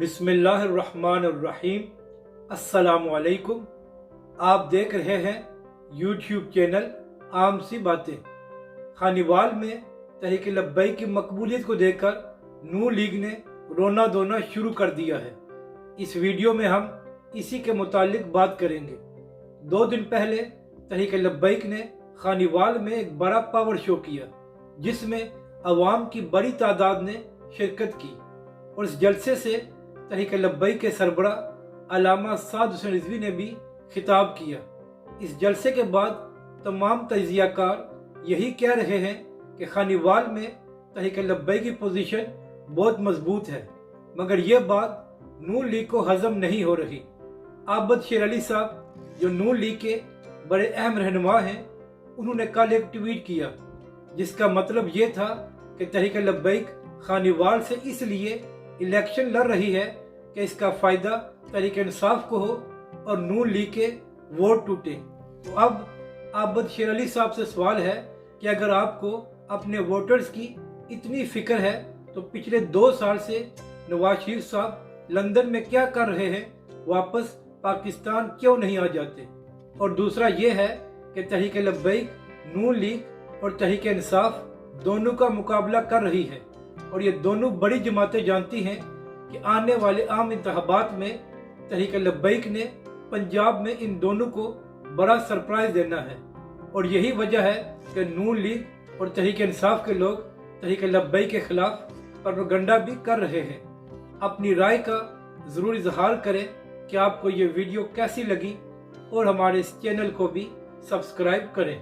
बिस्मिल्लाहिर्रहमानिर्रहीम। अस्सलामुअलैकुम। आप देख रहे हैं यूट्यूब चैनल आम सी बातें। खानीवाल में तहरीक लब्बैक की मकबूलियत को देखकर नून लीग ने रोना धोना शुरू कर दिया है। इस वीडियो में हम इसी के मुतालिक बात करेंगे। 2 दिन पहले तहरीक लब्बैक ने खानीवाल में एक बड़ा पावर शो किया, जिसमें अवाम की बड़ी तादाद ने शिरकत की और इस जलसे से तहरीक लब्बैक के सरबरा अल्लामा साद हुसैन रिजवी ने भी खिताब किया। इस जलसे के बाद तमाम तजियाकार यही कह रहे हैं कि खानीवाल में तहरीक लब्बैक की पोजीशन बहुत मजबूत है, मगर यह बात नून लीग को हजम नहीं हो रही। आबद शेर अली साहब, जो नून लीग के बड़े अहम रहनुमा हैं, उन्होंने कल एक ट्वीट किया जिसका मतलब ये था कि तहरीक लब्बैक खानीवाल से इसलिए इलेक्शन लड़ रही है कि इसका फायदा तहरीक इंसाफ को हो और नून लीग के वोट टूटे। तो अब आबद शेर अली साहब से सवाल है कि अगर आपको अपने वोटर्स की इतनी फिक्र है तो पिछले 2 साल से नवाज शरीफ साहब लंदन में क्या कर रहे हैं, वापस पाकिस्तान क्यों नहीं आ जाते। और दूसरा ये है कि तहरीक लब्बैक नून लीग और तहरीक इंसाफ दोनों का मुकाबला कर रही है और ये दोनों बड़ी जमातें जानती हैं कि आने वाले आम इंतखाबात में तहरीक लब्बैक ने पंजाब में इन दोनों को बड़ा सरप्राइज देना है। और यही वजह है कि नून लीग और तहरीक इंसाफ के लोग तहरीक लब्बैक के खिलाफ प्रोपेगेंडा भी कर रहे हैं। अपनी राय का ज़रूर इजहार करें कि आपको ये वीडियो कैसी लगी और हमारे इस चैनल को भी सब्सक्राइब करें।